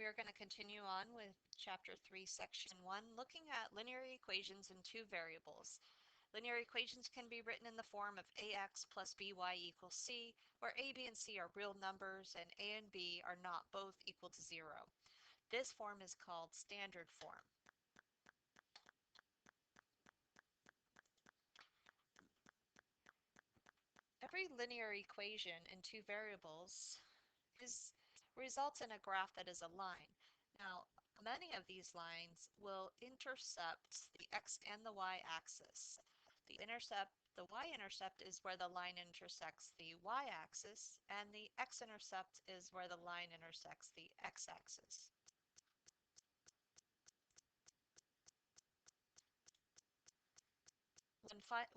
We are going to continue on with Chapter 3, Section 1, looking at linear equations in two variables. Linear equations can be written in the form of ax plus by equals c, where a, b, and c are real numbers and a and b are not both equal to 0. This form is called standard form. Every linear equation in two variables results in a graph that is a line. Now, many of these lines will intercept the x and the y axis. The y-intercept is where the line intersects the y-axis, and the x-intercept is where the line intersects the x-axis.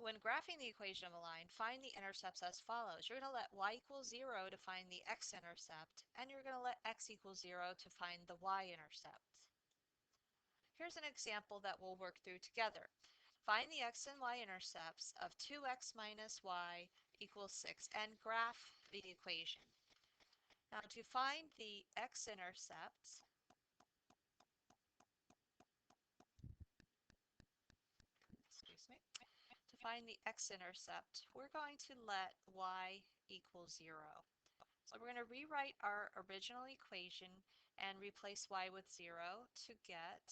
When graphing the equation of a line, find the intercepts as follows. You're going to let y equals 0 to find the x-intercept, and you're going to let x equals 0 to find the y-intercept. Here's an example that we'll work through together. Find the x and y-intercepts of 2x minus y equals 6 and graph the equation. Now to find the x-intercept, we're going to let y equal 0. So we're going to rewrite our original equation and replace y with 0 to get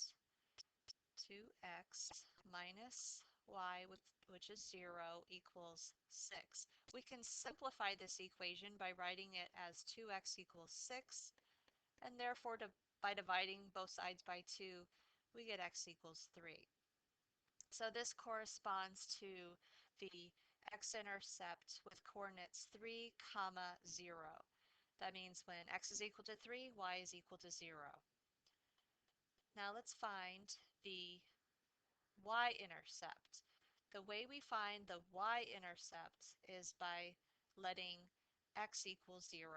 2x minus y, which is 0, equals 6. We can simplify this equation by writing it as 2x equals 6, and therefore by dividing both sides by 2, we get x equals 3. So this corresponds to the x-intercept with coordinates 3, 0. That means when x is equal to 3, y is equal to 0. Now let's find the y-intercept. The way we find the y-intercept is by letting x equal 0.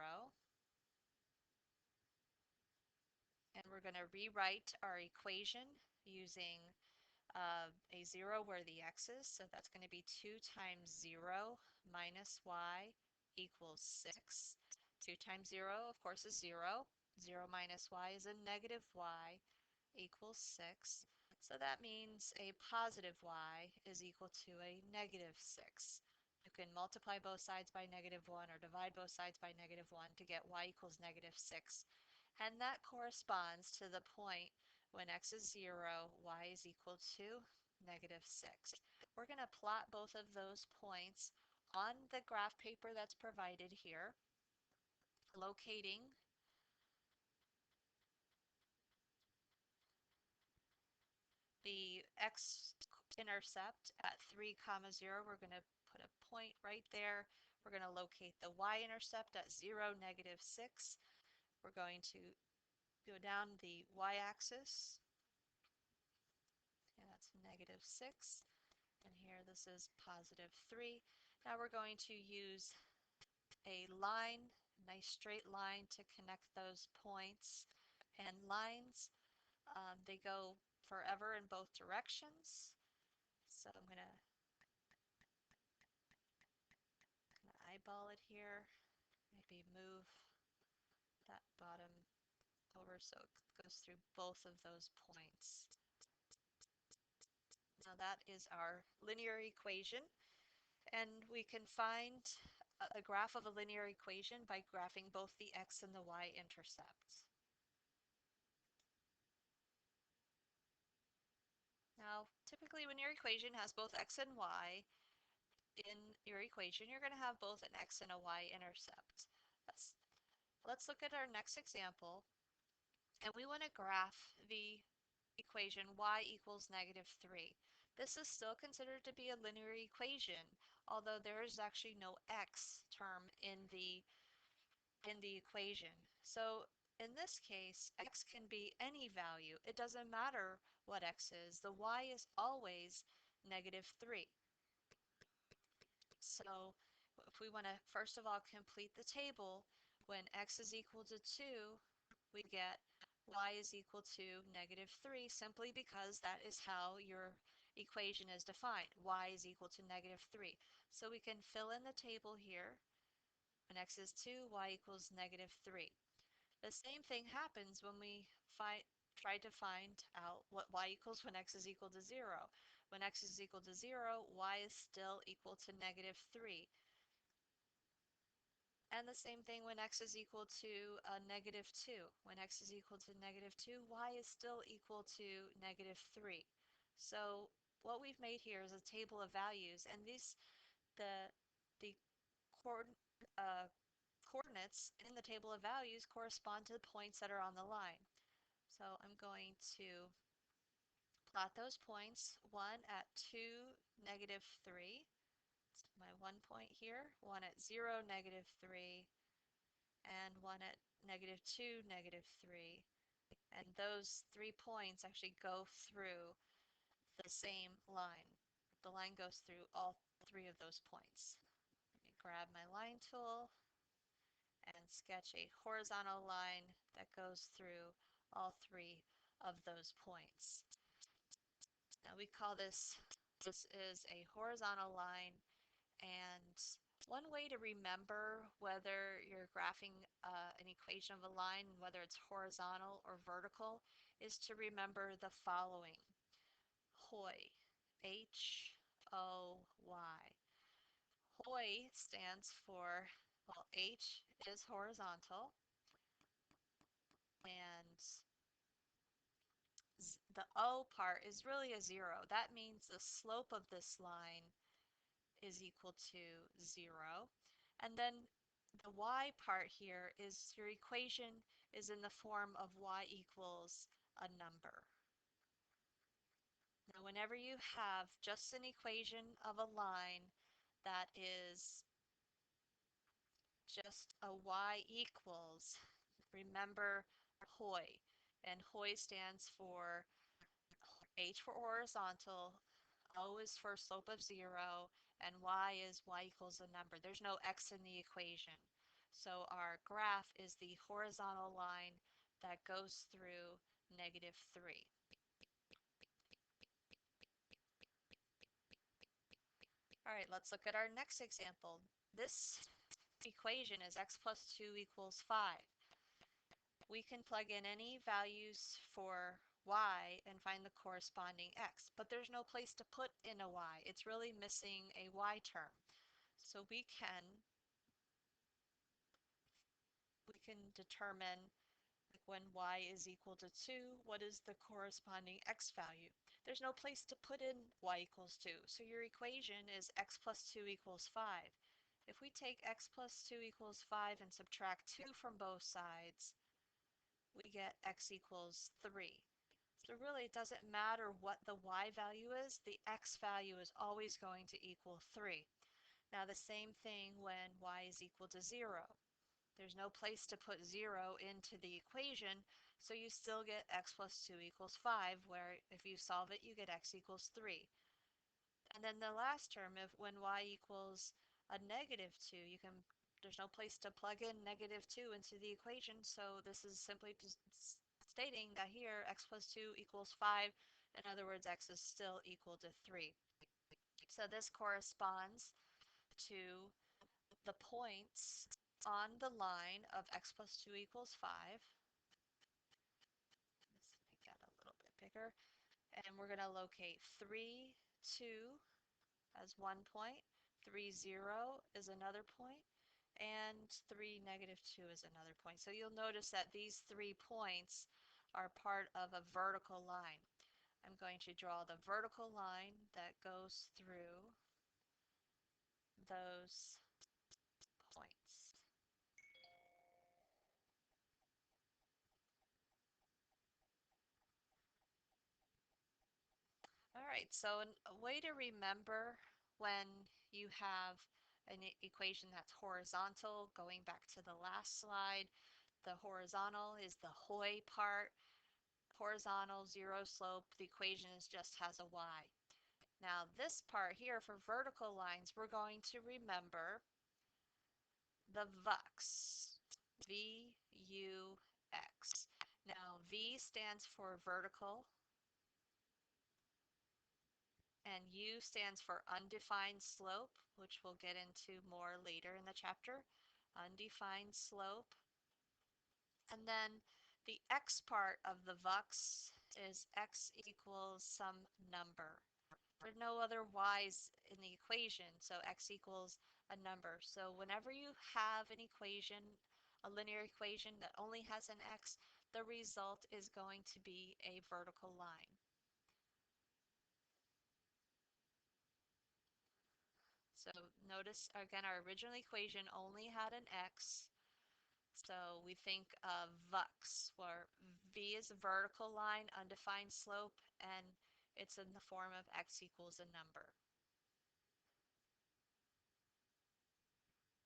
And we're going to rewrite our equation using a 0 where the x is. So that's going to be 2 times 0 minus y equals 6. 2 times 0, of course, is 0. 0 minus y is a negative y equals 6. So that means a positive y is equal to a negative 6. You can multiply both sides by negative 1 or divide both sides by negative 1 to get y equals negative 6. And that corresponds to the point when x is 0, y is equal to negative 6. We're going to plot both of those points on the graph paper that's provided here, locating the x-intercept at 3, 0. We're going to put a point right there. We're going to locate the y-intercept at 0, negative 6. We're going to go down the y-axis, and that's negative 6. And here this is positive 3. Now we're going to use a line, a nice straight line to connect those points. And lines, they go forever in both directions. So I'm going to eyeball it here, maybe move that bottom over so it goes through both of those points. Now that is our linear equation, and we can find a graph of a linear equation by graphing both the x and the y-intercepts. Now, typically when your equation has both x and y in your equation, you're going to have both an x and a y-intercept. Let's look at our next example, and we want to graph the equation y equals negative 3. This is still considered to be a linear equation, although there is actually no x term in the equation. So in this case, x can be any value. It doesn't matter what x is. The y is always negative 3. So if we want to first of all complete the table, when x is equal to 2, we get y is equal to negative 3 simply because that is how your equation is defined. Y is equal to negative 3. So we can fill in the table here. When x is 2, y equals negative 3. The same thing happens when we try to find out what y equals when x is equal to 0. When x is equal to 0, y is still equal to negative 3. And the same thing when x is equal to negative 2. When x is equal to negative 2, y is still equal to negative 3. So what we've made here is a table of values, and the coord, uh, coordinates in the table of values correspond to the points that are on the line. So I'm going to plot those points, one at 2, negative 3. It's my 1 point here, one at 0, negative 3, and one at negative 2, negative 3. And those 3 points actually go through the same line. The line goes through all three of those points. Let me grab my line tool and sketch a horizontal line that goes through all three of those points. Now we call this is a horizontal line, and one way to remember whether you're graphing an equation of a line, whether it's horizontal or vertical, is to remember the following. HOY, H-O-Y. HOY stands for, well, H is horizontal, and the O part is really a 0. That means the slope of this line is equal to 0. And then the y part here is your equation is in the form of y equals a number. Now, whenever you have just an equation of a line that is just a y equals, remember HOY. And HOY stands for H for horizontal, O is for slope of 0, and y is y equals a number. There's no x in the equation. So our graph is the horizontal line that goes through negative 3. All right, let's look at our next example. This equation is x plus 2 equals 5. We can plug in any values for y and find the corresponding x, but there's no place to put in a y. It's really missing a y term. So we can determine when y is equal to 2, what is the corresponding x value? There's no place to put in y equals 2, so your equation is x plus 2 equals 5. If we take x plus 2 equals 5 and subtract 2 from both sides, we get x equals 3. So really it doesn't matter what the y value is, the x value is always going to equal 3. Now the same thing when y is equal to 0. There's no place to put 0 into the equation, so you still get x plus 2 equals 5, where if you solve it, you get x equals 3. And then the last term, if when y equals a negative 2, there's no place to plug in negative 2 into the equation, so this is simply stating that here x plus 2 equals 5. In other words, x is still equal to 3. So this corresponds to the points on the line of x plus 2 equals 5. Let's make that a little bit bigger. And we're going to locate 3, 2 as 1 point, 3, 0 is another point, and 3, negative 2 is another point. So you'll notice that these 3 points are part of a vertical line. I'm going to draw the vertical line that goes through those points. All right, so a way to remember when you have an equation that's horizontal, going back to the last slide, the horizontal is the HOY part, horizontal, 0 slope, the equation just has a y. Now this part here for vertical lines, we're going to remember the VUX, V-U-X. Now V stands for vertical, and U stands for undefined slope, which we'll get into more later in the chapter. Undefined slope. And then the x part of the vux is x equals some number. There are no other y's in the equation, so x equals a number. So whenever you have an equation, a linear equation that only has an x, the result is going to be a vertical line. So notice again, our original equation only had an x. So we think of vux, where v is a vertical line, undefined slope, and it's in the form of x equals a number.